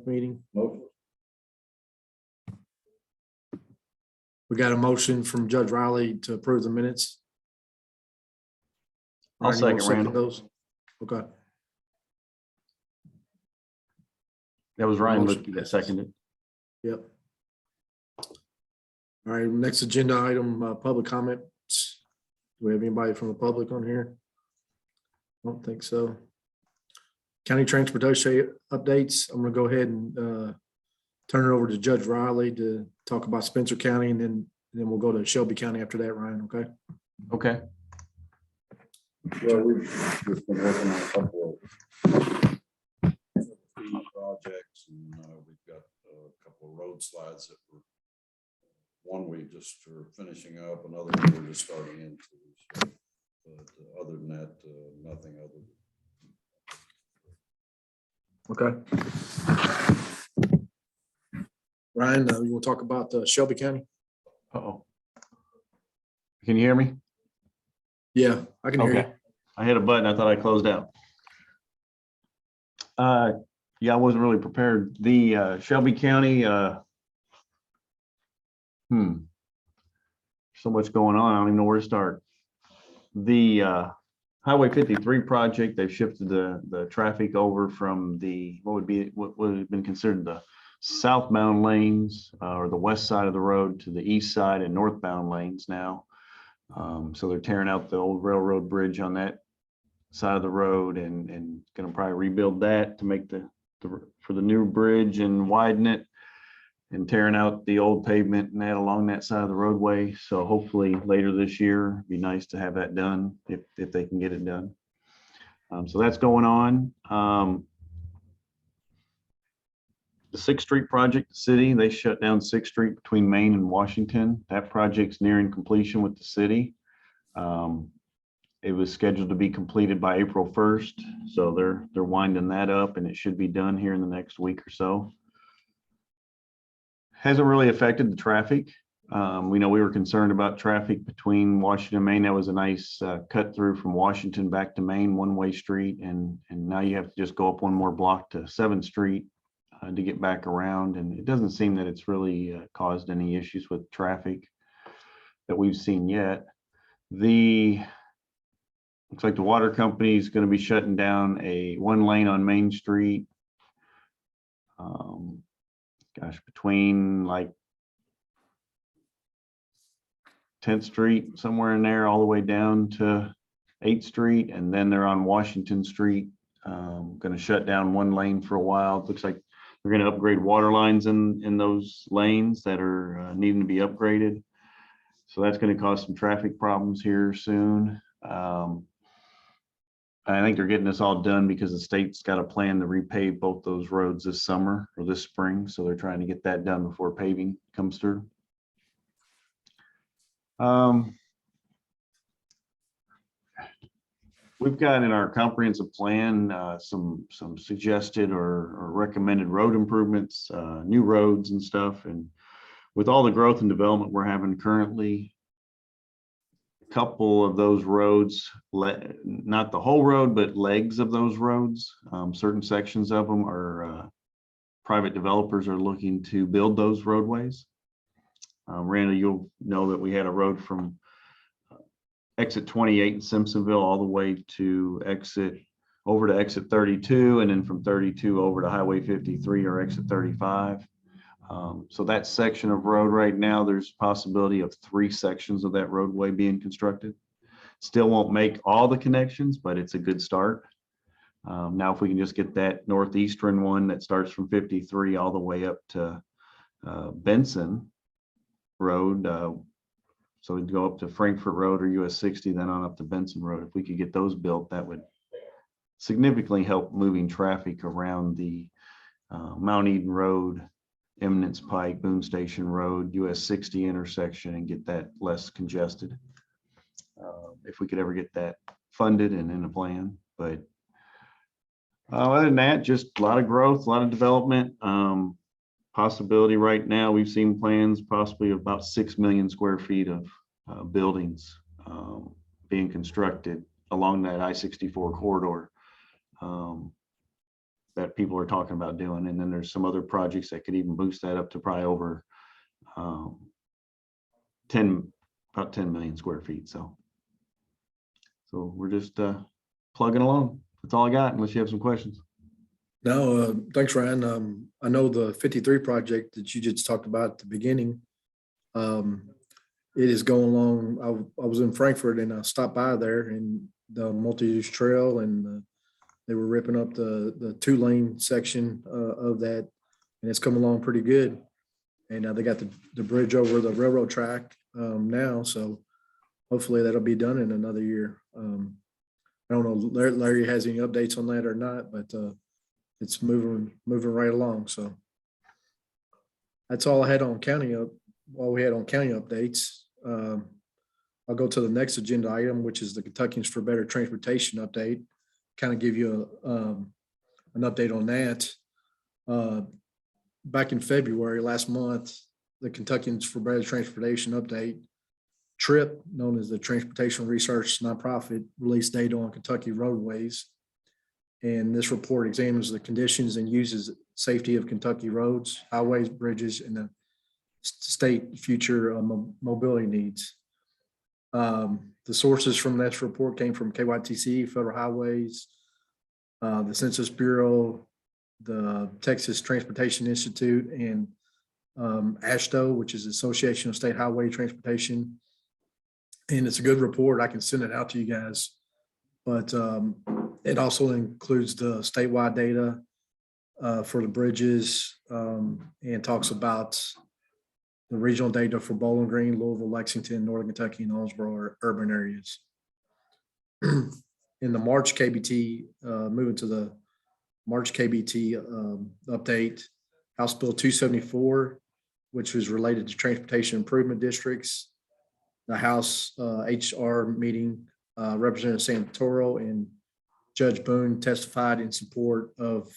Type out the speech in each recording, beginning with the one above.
meeting. Motion. We got a motion from Judge Riley to approve the minutes. I'll Ryan, you wanna second Randall. those. Okay. That was Ryan Motion Lipke that passes. seconded. Yep. All right, next agenda item, public comments. Do we have anybody from the public on here? I don't think so. County transportation updates. I'm gonna go ahead and turn it over to Judge Riley to talk about Spencer County, and then we'll go to Shelby County after that, Ryan, okay? Okay. Well, we've just been working on a couple of projects, and we've got a couple of road slides that were, one we just are finishing up, another one we're just starting into. So, but other than that, nothing other. Okay. Ryan, you want to talk about Shelby County? Uh-oh. Can you hear me? Yeah, I can hear you. Okay. I hit a button. I thought I closed out. Yeah, I wasn't really prepared. The Shelby County, so much going on. I don't even know where to start. The Highway 53 project, they've shifted the traffic over from what would have been considered the southbound lanes or the west side of the road to the east side and northbound lanes now. So they're tearing out the old railroad bridge on that side of the road and going to probably rebuild that to make for the new bridge and widen it, and tearing out the old pavement and that along that side of the roadway. So hopefully later this year, it'd be nice to have that done if they can get it done. So that's going on. The 6th Street project, the city, they shut down 6th Street between Maine and Washington. That project's nearing completion with the city. It was scheduled to be completed by April 1st. So they're winding that up, and it should be done here in the next week or so. Hasn't really affected the traffic. We know we were concerned about traffic between Washington and Maine. That was a nice cut through from Washington back to Maine, one-way street. And now you have to just go up one more block to 7th Street to get back around. And it doesn't seem that it's really caused any issues with traffic that we've seen yet. Looks like the water company is going to be shutting down one lane on Main Street. Between like 10th Street, somewhere in there, all the way down to 8th Street. And then they're on Washington Street, going to shut down one lane for a while. It looks like they're going to upgrade water lines in those lanes that are needing to be upgraded. So that's going to cause some traffic problems here soon. I think they're getting this all done because the state's got a plan to repave both those roads this summer or this spring. So they're trying to get that done before paving comes through. We've got in our comprehensive plan some suggested or recommended road improvements, new roads and stuff. And with all the growth and development we're having currently, a couple of those roads, not the whole road, but legs of those roads, certain sections of them are private developers are looking to build those roadways. Randall, you'll know that we had a road from exit 28 in Simpsonville all the way to exit 32, and then from 32 over to Highway 53 or exit 35. So that section of road right now, there's possibility of 3 sections of that roadway being constructed. Still won't make all the connections, but it's a good start. Now, if we can just get that northeastern one that starts from 53 all the way up to Benson Road, so we'd go up to Frankfort Road or US 60, then on up to Benson Road. If we could get those built, that would significantly help moving traffic around the Mount Eden Road, Eminence Pike, Boone Station Road, US 60 intersection, and get that less congested. If we could ever get that funded and in a plan. But other than that, just a lot of growth, a lot of development. Possibility right now, we've seen plans possibly about 6 million square feet of buildings being constructed along that I-64 corridor. that people are talking about doing. And then there's some other projects that could even boost that up to probably over 10, about 10 million square feet. So we're just plugging along. That's all I got, unless you have some questions. No, thanks, Ryan. I know the 53 project that you just talked about at the beginning. It is going along. I was in Frankfurt and I stopped by there and the multi-use trail, and they were ripping up the 2-lane section of that, and it's coming along pretty good. And they got the bridge over the railroad track now, so hopefully that'll be done in another year. I don't know if Larry has any updates on that or not, but it's moving right along. So that's all I had on county updates. I'll go to the next agenda item, which is the Kentuckians for Better Transportation update. Kind of give you an update on that. Back in February last month, the Kentuckians for Better Transportation update, TRIP, known as the Transportation Research Nonprofit, released data on Kentucky roadways. And this report examines the conditions and uses safety of Kentucky roads, highways, bridges, and the state future mobility needs. The sources from this report came from KYTC, Federal Highways, the Census Bureau, the Texas Transportation Institute, and AASHTO, which is Association of State Highway Transportation. And it's a good report. I can send it out to you guys. But it also includes the statewide data for the bridges, and talks about the regional data for Bowling Green, Louisville, Lexington, Northern Kentucky, and Owensboro urban areas. In the March KBT, moving to the March KBT update, House Bill 274, which was related to transportation improvement districts. The House HR meeting, Representative Santoro and Judge Boone testified in support of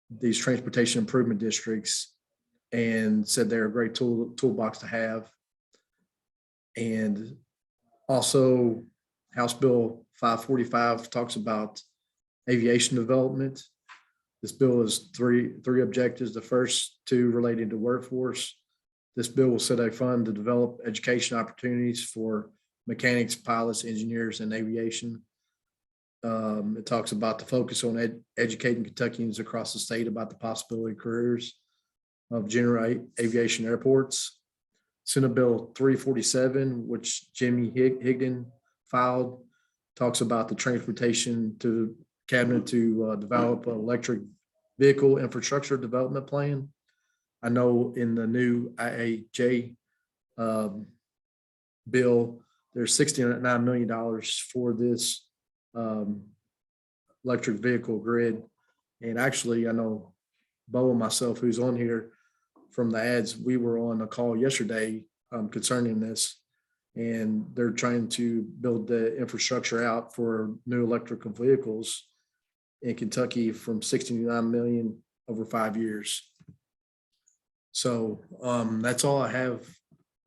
these transportation improvement districts and said they're a great toolbox to have. And also House Bill 545 talks about aviation development. This bill has three objectives. The first two related to workforce. This bill will set a fund to develop education opportunities for mechanics, pilots, engineers, and aviation. It talks about the focus on educating Kentuckians across the state about the possibility of careers of general aviation airports. Senate Bill 347, which Jimmy Higdon filed, talks about the transportation to cabinet to develop an electric vehicle infrastructure development plan. I know in the new IAJ bill, there's $69 million for this electric vehicle grid. And actually, I know Bo and myself, who's on here from the ads, we were on a call yesterday concerning this, and they're trying to build the infrastructure out for new electrical vehicles in Kentucky from 69 million over 5 years. So that's all I have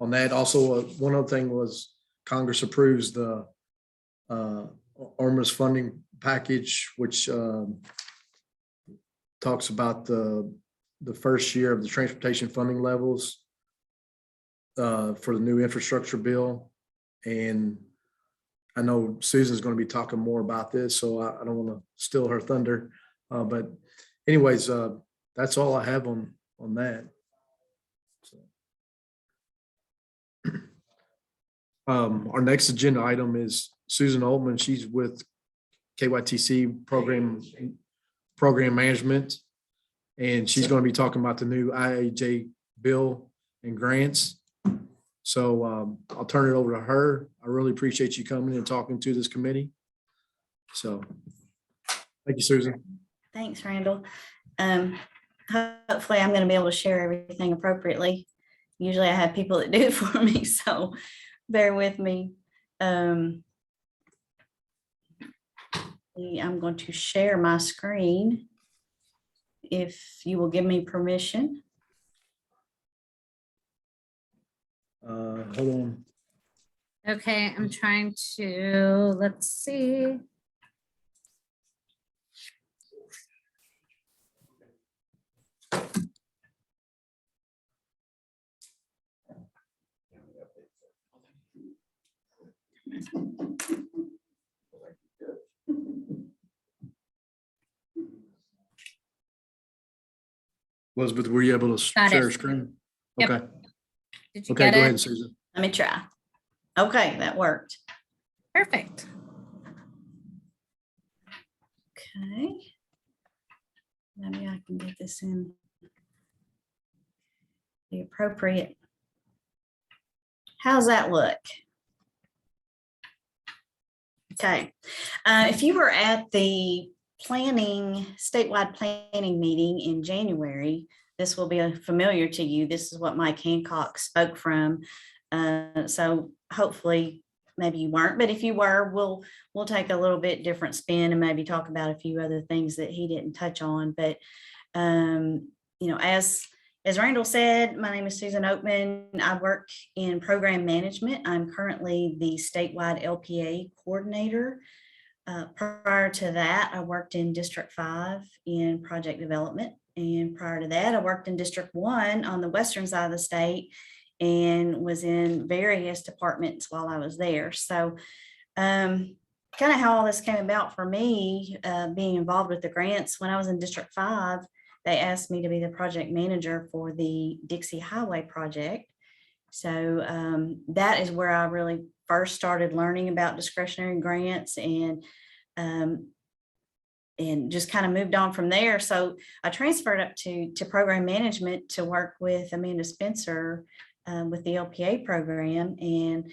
on that. Also, one other thing was Congress approves the Armrest funding package, which talks about the first year of the transportation funding levels for the new infrastructure bill. And I know Susan's going to be talking more about this, so I don't want to steal her thunder. But anyways, that's all I have on that. So. Our next agenda item is Susan Altman. She's with KYTC program management, and she's going to be talking about the new Iaj Bill and Grants. So I'll turn it over to her. I really appreciate you coming and talking to this committee. So thank you, Susan. Thanks, Randall. Hopefully I'm going to be able to share everything appropriately. Usually I have people that do it for me, so bear with me. I'm going to share my screen if you will give me permission. Hold on. Okay, I'm trying to, let's see. Elizabeth, were you able to Got it. share a screen? Yep. Okay, Did you okay, get go it? ahead, Susan. Let me try. Okay, that worked. Perfect. Okay. Maybe I can get this in the appropriate. How's that look? Okay. If you were at the statewide planning meeting in January, this will be familiar to you. This is what Mike Hancock spoke from. So hopefully maybe you weren't, but if you were, we'll take a little bit different spin and maybe talk about a few other things that he didn't touch on. But you know, as Randall said, my name is Susan Oatman. I work in program management. I'm currently the statewide LPA coordinator. Prior to that, I worked in District 5 in project development. And prior to that, I worked in District 1 on the western side of the state and was in various departments while I was there. So kind of how all this came about for me, being involved with the grants, when I was in District 5, they asked me to be the project manager for the Dixie Highway project. So that is where I really first started learning about discretionary grants and just kind of moved on from there. So I transferred up to program management to work with Amanda Spencer with the LPA program. And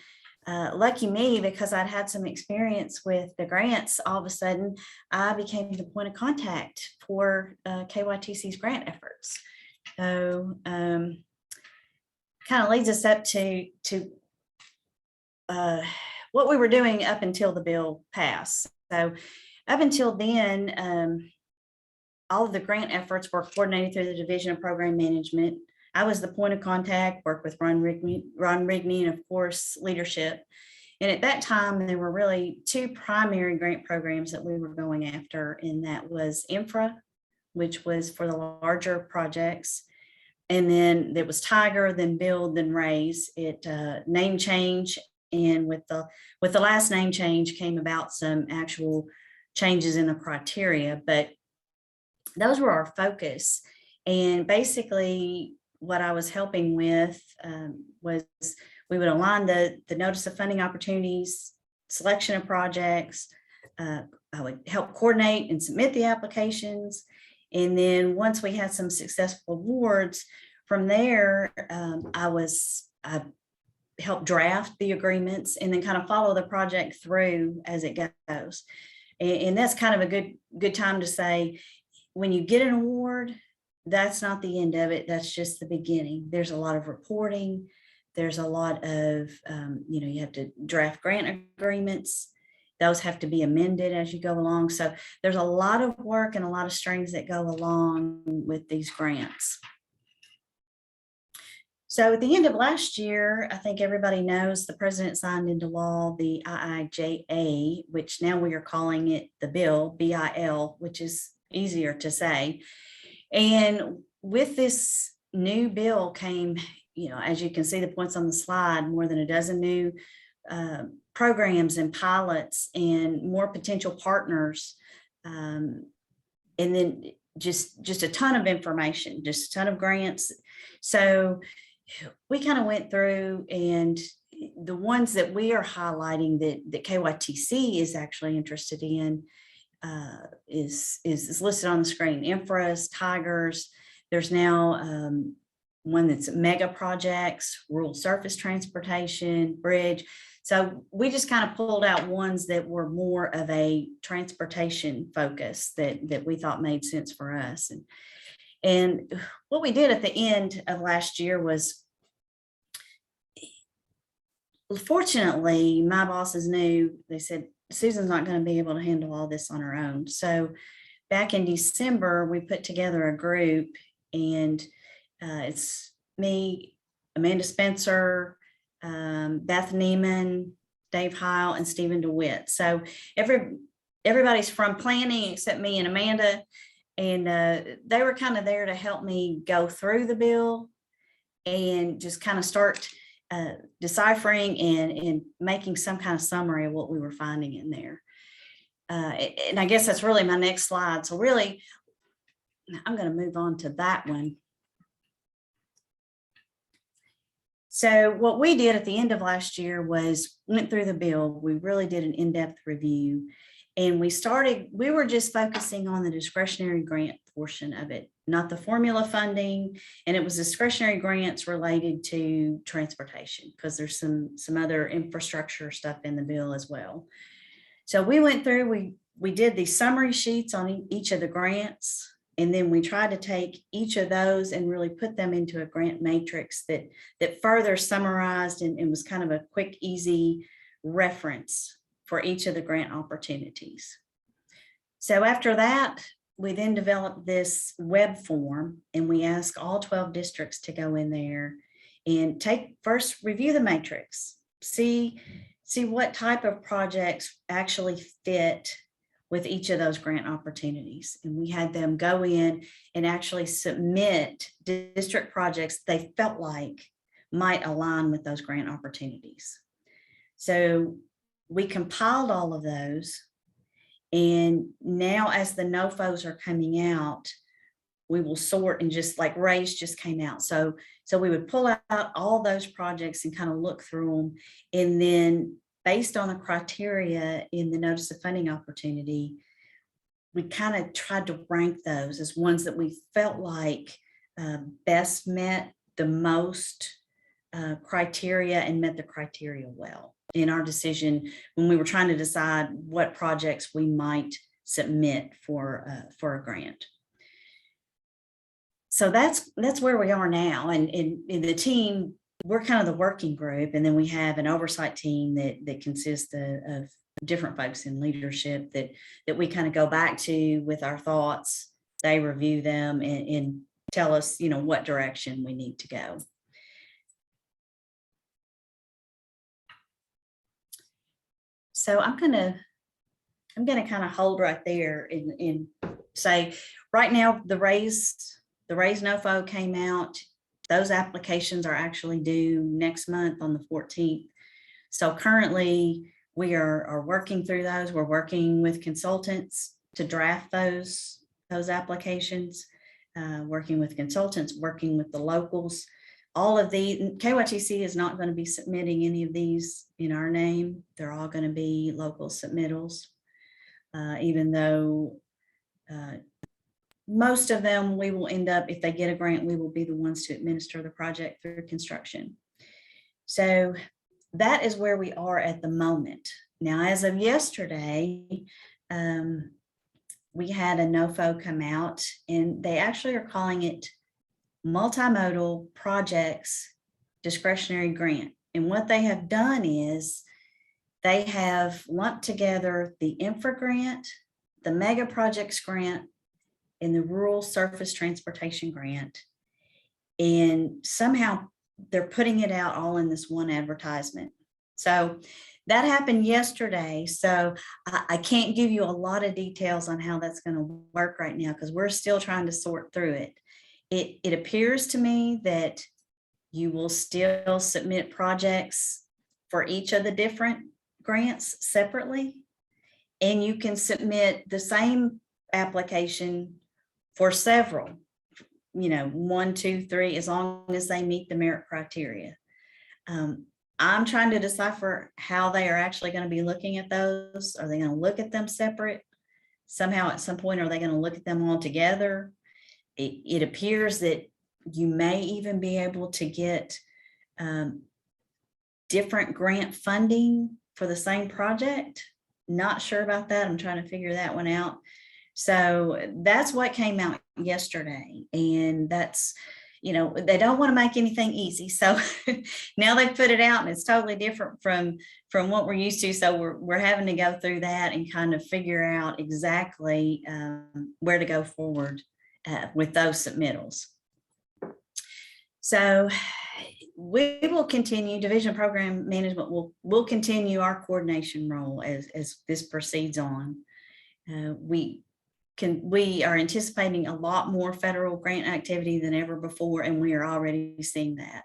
lucky me, because I'd had some experience with the grants, all of a sudden I became the point of contact for KYTC's grant efforts. So kind of leads us up to what we were doing up until the bill passed. So up until then, all of the grant efforts were coordinated through the Division of Program Management. I was the point of contact, worked with Ron Rigney, and of course, leadership. And at that time, there were really two primary grant programs that we were going after, and that was Infra, which was for the larger projects. And then there was Tiger, then Build, then Raise. It name change, and with the last name change came about some actual changes in the criteria, but those were our focus. And basically what I was helping with was we would align the notice of funding opportunities, selection of projects. I would help coordinate and submit the applications. And then once we had some successful awards, from there, I helped draft the agreements and then kind of follow the project through as it goes. And that's kind of a good time to say, when you get an award, that's not the end of it. That's just the beginning. There's a lot of reporting. There's a lot of, you have to draft grant agreements. Those have to be amended as you go along. So there's a lot of work and a lot of strings that go along with these grants. So at the end of last year, I think everybody knows the president signed into law the IIJA, which now we are calling it the bill, BIL, which is easier to say. And with this new bill came, as you can see the points on the slide, more than a dozen new programs and pilots and more potential partners. And then just a ton of information, just a ton of grants. So we kind of went through, and the ones that we are highlighting that KYTC is actually interested in is listed on the screen. Infras, Tigers. There's now one that's mega projects, rural surface transportation, bridge. So we just kind of pulled out ones that were more of a transportation focus that we thought made sense for us. And what we did at the end of last year was, fortunately, my bosses knew, they said, Susan's not going to be able to handle all this on her own. So back in December, we put together a group, and it's me, Amanda Spencer, Beth Neiman, Dave Heil, and Stephen DeWitt. So everybody's from planning except me and Amanda. And they were kind of there to help me go through the bill and just kind of start deciphering and making some kind of summary of what we were finding in there. And I guess that's really my next slide. So really, I'm going to move on to that one. So what we did at the end of last year was went through the bill. We really did an in-depth review, and we were just focusing on the discretionary grant portion of it, not the formula funding. And it was discretionary grants related to transportation, because there's some other infrastructure stuff in the bill as well. So we went through, we did these summary sheets on each of the grants. And then we tried to take each of those and really put them into a grant matrix that further summarized and was kind of a quick, easy reference for each of the grant opportunities. So after that, we then developed this web form, and we asked all 12 districts to go in there and first review the matrix, see what type of projects actually fit with each of those grant opportunities. And we had them go in and actually submit district projects they felt like might align with those grant opportunities. So we compiled all of those. And now as the NOFOs are coming out, we will sort, and just like Ray's just came out. So we would pull out all those projects and kind of look through them. And then based on the criteria in the notice of funding opportunity, we kind of tried to rank those as ones that we felt like best met the most criteria and met the criteria well in our decision when we were trying to decide what projects we might submit for a grant. So that's where we are now. And in the team, we're kind of the working group, and then we have an oversight team that consists of different folks in leadership that we kind of go back to with our thoughts. They review them and tell us, what direction we need to go. So I'm gonna kind of hold right there and say, right now the raise NOFO came out. Those applications are actually due next month on the 14th. So currently we are working through those. We're working with consultants to draft those applications, working with consultants, working with the locals. All of the KYTC is not going to be submitting any of these in our name. They're all going to be local submittals, even though most of them we will end up, if they get a grant, we will be the ones to administer the project through construction. So that is where we are at the moment. Now, as of yesterday, we had a NOFO come out, and they actually are calling it Multimodal Projects Discretionary Grant. And what they have done is they have lumped together the infra grant, the mega projects grant, and the rural surface transportation grant. And somehow they're putting it out all in this one advertisement. So that happened yesterday. So I can't give you a lot of details on how that's going to work right now, because we're still trying to sort through it. It appears to me that you will still submit projects for each of the different grants separately, and you can submit the same application for several, 1, 2, 3, as long as they meet the merit criteria. I'm trying to decipher how they are actually going to be looking at those. Are they going to look at them separate? Somehow at some point, are they going to look at them all together? It appears that you may even be able to get different grant funding for the same project. Not sure about that. I'm trying to figure that one out. So that's what came out yesterday. And that's, they don't want to make anything easy. So now they've put it out, and it's totally different from what we're used to. So we're having to go through that and kind of figure out exactly where to go forward with those submittals. So we will continue, Division of Program Management will continue our coordination role as this proceeds on. We are anticipating a lot more federal grant activity than ever before, and we are already seeing that.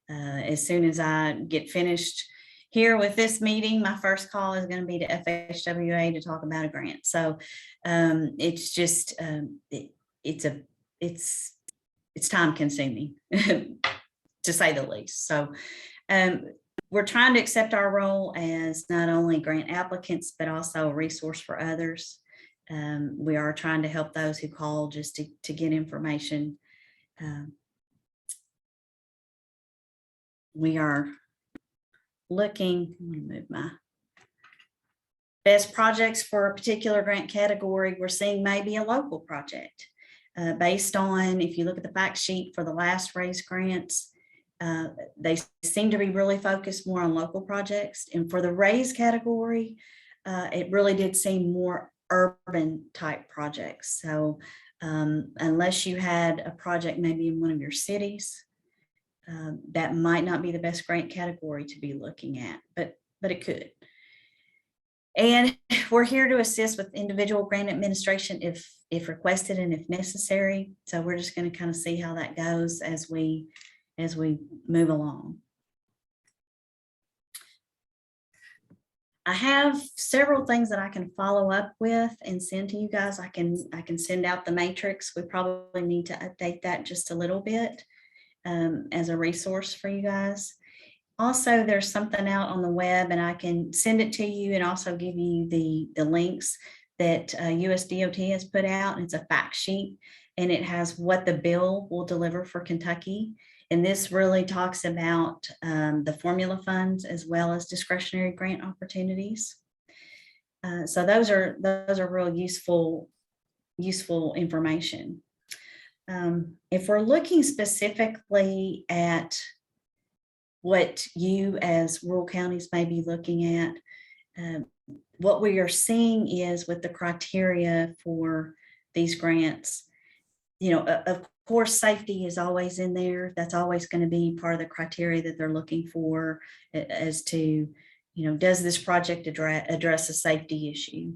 As soon as I get finished here with this meeting, my first call is going to be to FHWA to talk about a grant. So it's just, it's time consuming to say the least. So we're trying to accept our role as not only grant applicants, but also a resource for others. We are trying to help those who call just to get information. We are looking, let me move my best projects for a particular grant category. We're seeing maybe a local project based on, if you look at the fact sheet for the last raise grants, they seem to be really focused more on local projects. And for the raise category, it really did seem more urban type projects. So unless you had a project maybe in one of your cities, that might not be the best grant category to be looking at, but it could. And we're here to assist with individual grant administration if requested and if necessary. So we're just going to kind of see how that goes as we move along. I have several things that I can follow up with and send to you guys. I can send out the matrix. We probably need to update that just a little bit as a resource for you guys. Also, there's something out on the web, and I can send it to you and also give you the links that USDOT has put out. It's a fact sheet, and it has what the bill will deliver for Kentucky. And this really talks about the formula funds as well as discretionary grant opportunities. So those are real useful information. If we're looking specifically at what you as rural counties may be looking at, what we are seeing is with the criteria for these grants, of course, safety is always in there. That's always going to be part of the criteria that they're looking for as to, does this project address a safety issue?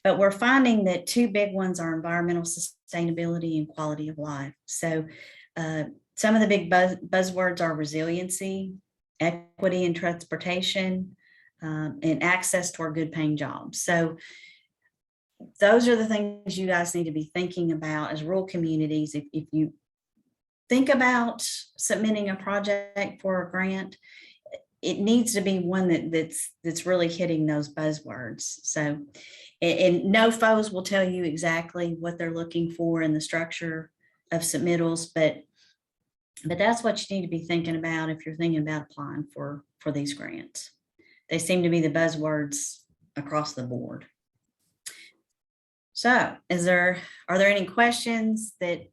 But we're finding that two big ones are environmental sustainability and quality of life. So some of the big buzzwords are resiliency, equity in transportation, and access to our good paying jobs. So those are the things you guys need to be thinking about as rural communities. If you think about submitting a project for a grant, it needs to be one that's really hitting those buzzwords. So, and NOFOs will tell you exactly what they're looking for in the structure of submittals, but that's what you need to be thinking about if you're thinking about applying for these grants. They seem to be the buzzwords across the board. So are there any questions that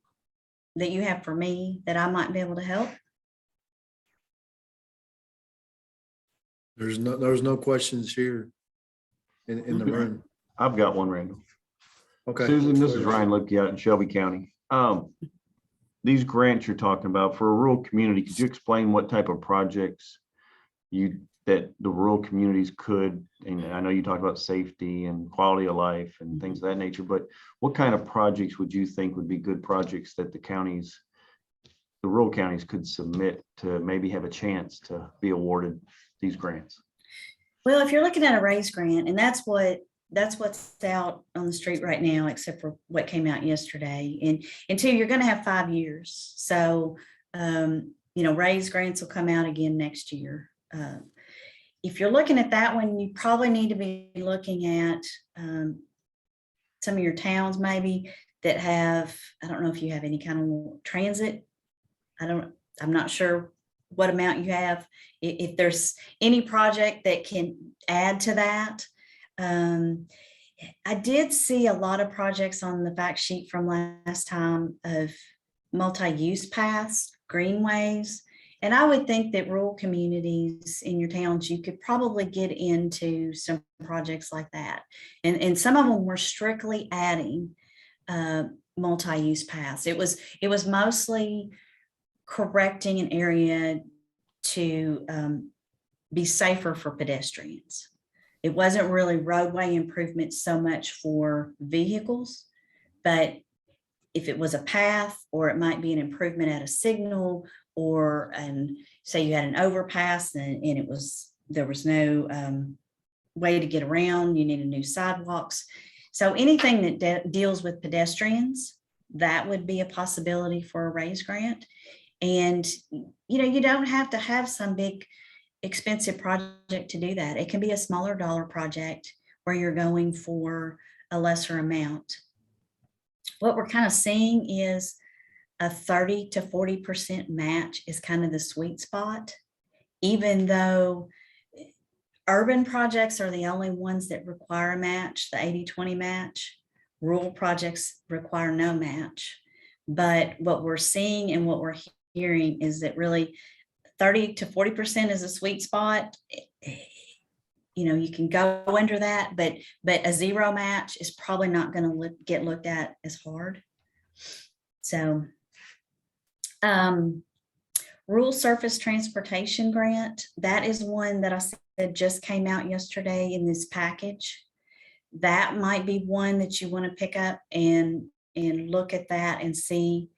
you have for me that I might be able to help? There's no questions here in the room. I've got one, Randall. Okay. Susan, this is Ryan Lipke out in Shelby County. These grants you're talking about for a rural community, could you explain what type of projects that the rural communities could, and I know you talked about safety and quality of life and things of that nature, but what kind of projects would you think would be good projects that the rural counties could submit to maybe have a chance to be awarded these grants? Well, if you're looking at a raise grant, and that's what's out on the street right now, except for what came out yesterday. And two, you're going to have 5 years. So, raise grants will come out again next year. If you're looking at that one, you probably need to be looking at some of your towns maybe that have, I don't know if you have any kind of transit. I'm not sure what amount you have. If there's any project that can add to that. I did see a lot of projects on the fact sheet from last time of multi-use paths, greenways. And I would think that rural communities in your towns, you could probably get into some projects like that. And some of them were strictly adding multi-use paths. It was mostly correcting an area to be safer for pedestrians. It wasn't really roadway improvements so much for vehicles, but if it was a path, or it might be an improvement at a signal, or, and say you had an overpass and there was no way to get around, you needed new sidewalks. So anything that deals with pedestrians, that would be a possibility for a raise grant. And, you don't have to have some big expensive project to do that. It can be a smaller dollar project where you're going for a lesser amount. What we're kind of seeing is a 30 to 40% match is kind of the sweet spot, even though urban projects are the only ones that require a match, the 80-20 match. Rural projects require no match. But what we're seeing and what we're hearing is that really 30 to 40% is a sweet spot. You can go under that, but a zero match is probably not going to get looked at as hard. So rural surface transportation grant, that is one that I said just came out yesterday in this package. That might be one that you want to pick up and look at that and see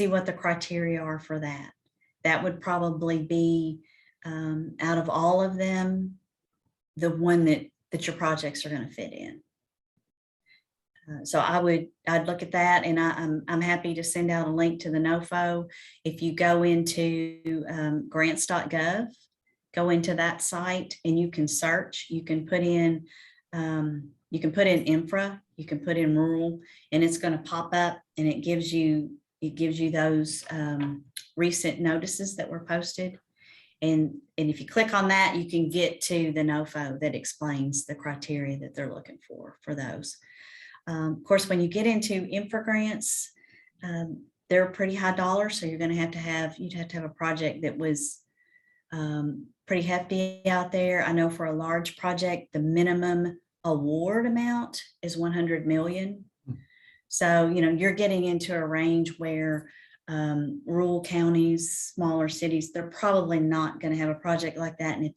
what the criteria are for that. That would probably be out of all of them, the one that your projects are going to fit in. So I'd look at that, and I'm happy to send out a link to the NOFO. If you go into grants.gov, go into that site and you can search, you can put in infra, you can put in rural, and it's going to pop up and it gives you those recent notices that were posted. And if you click on that, you can get to the NOFO that explains the criteria that they're looking for those. Of course, when you get into infra grants, they're pretty high dollar. So you're going to have a project that was pretty hefty out there. I know for a large project, the minimum award amount is 100 million. So, you're getting into a range where rural counties, smaller cities, they're probably not going to have a project like that. And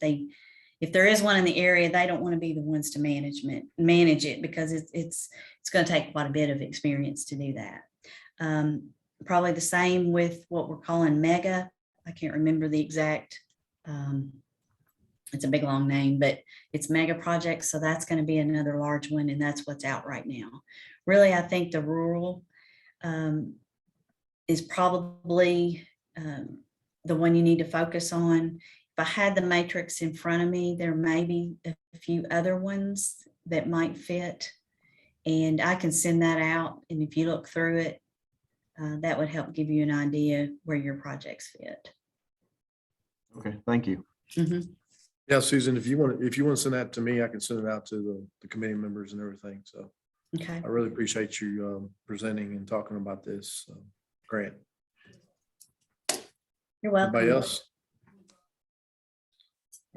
if there is one in the area, they don't want to be the ones to manage it because it's going to take quite a bit of experience to do that. Probably the same with what we're calling mega. I can't remember the exact, it's a big long name, but it's mega projects. So that's going to be another large one. And that's what's out right now. Really, I think the rural is probably the one you need to focus on. If I had the matrix in front of me, there may be a few other ones that might fit, and I can send that out. And if you look through it, that would help give you an idea where your projects fit. Okay, thank you. Mm-hmm. Yeah, Susan, if you want to send that to me, I can send it out to the committee members and everything. So Okay. I really appreciate you presenting and talking about this grant. You're welcome. Anybody else?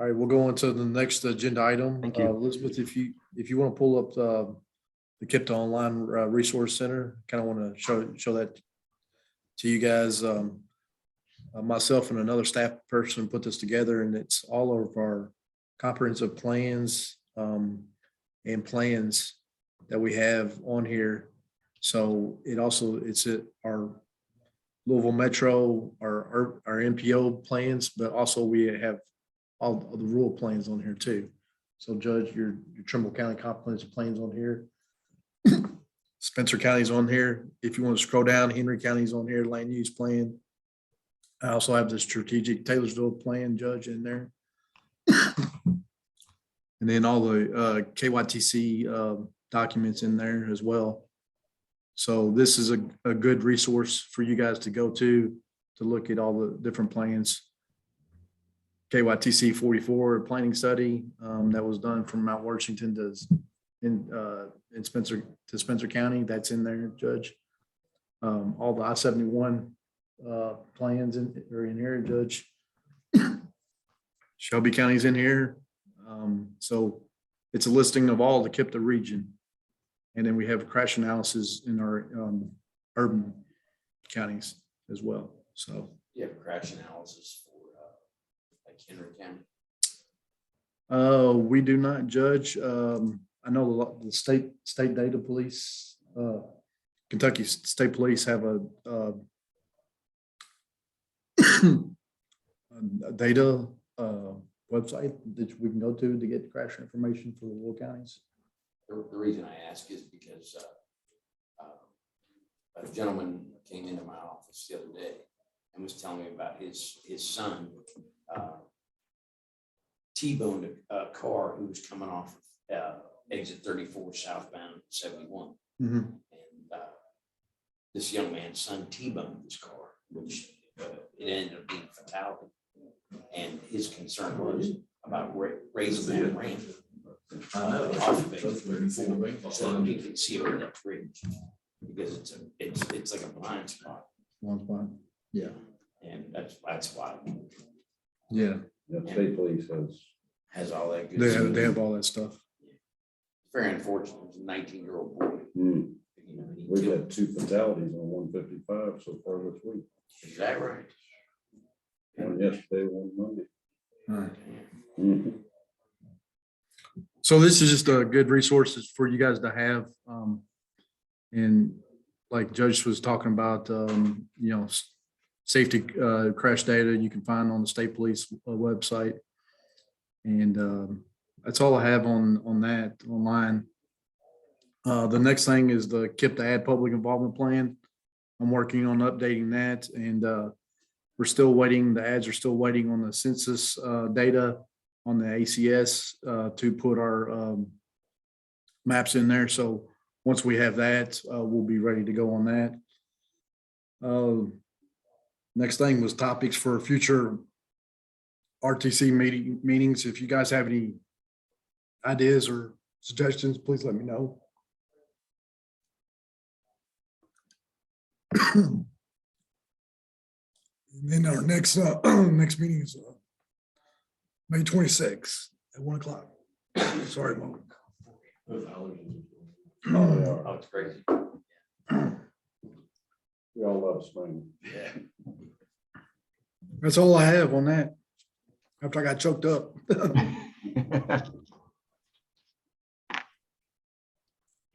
All right, we'll go on to the next agenda item. Thank you. Elizabeth, if you want to pull up the KIPTA Online Resource Center, kind of want to show that to you guys. Myself and another staff person put this together, and it's all of our comprehensive plans and plans that we have on here. So it's at our Louisville Metro, our MPO plans, but also we have all of the rural plans on here too. So Judge, your Trimble County comprehensive plans on here. Spencer County's on here. If you want to scroll down, Henry County's on here, land use plan. I also have the strategic Taylorsville plan, Judge, in there. And then all the KYTC documents in there as well. So this is a good resource for you guys to go to look at all the different plans. KYTC 44 planning study that was done from Mount Washington in Spencer County. That's in there, Judge. All the I-71 plans are in here, Judge. Shelby County's in here. So it's a listing of all the KIPTA region. And then we have a crash analysis in our urban counties as well. So You have a crash analysis for like Henry County. we do not, Judge. I know the state data police Kentucky State Police have a data website that we can go to get crash information for the rural counties. The reason I ask is because a gentleman came into my office the other day and was telling me about his son T-boned a car who was coming off exit 34 southbound 71. Mhm. And this young man's son T-boned this car, which it ended up being fatality. And his concern was about raising that ramp off of exit 34 so that he could see over that bridge, because it's like a blind spot. One spot. Yeah. And that's why Yeah. Yeah, state police has all that good They stuff. have all that stuff. Very unfortunate. It was a 19-year-old boy. Hmm. You know, he We've killed- had 2 fatalities on 155 so far this week. Is that right? One yesterday, one Monday. All right. Mhm. So this is just a good resources for you guys to have. And like Judge was talking about, safety crash data you can find on the state police website. And that's all I have on that online. The next thing is the KIP to add public involvement plan. I'm working on updating that, and we're still waiting. The ads are still waiting on the census data on the ACS to put our maps in there. So once we have that, we'll be ready to go on that. Next thing was topics for future RTC meetings. If you guys have any ideas or suggestions, please let me know. And then our next next meeting is May 26th at 1 o'clock. Sorry, Mom. Oh, yeah. Oh, it's crazy. We all love spring. Yeah. That's all I have on that. After I got choked up.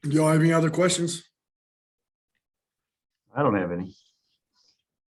Do y'all have any other questions? I don't have any.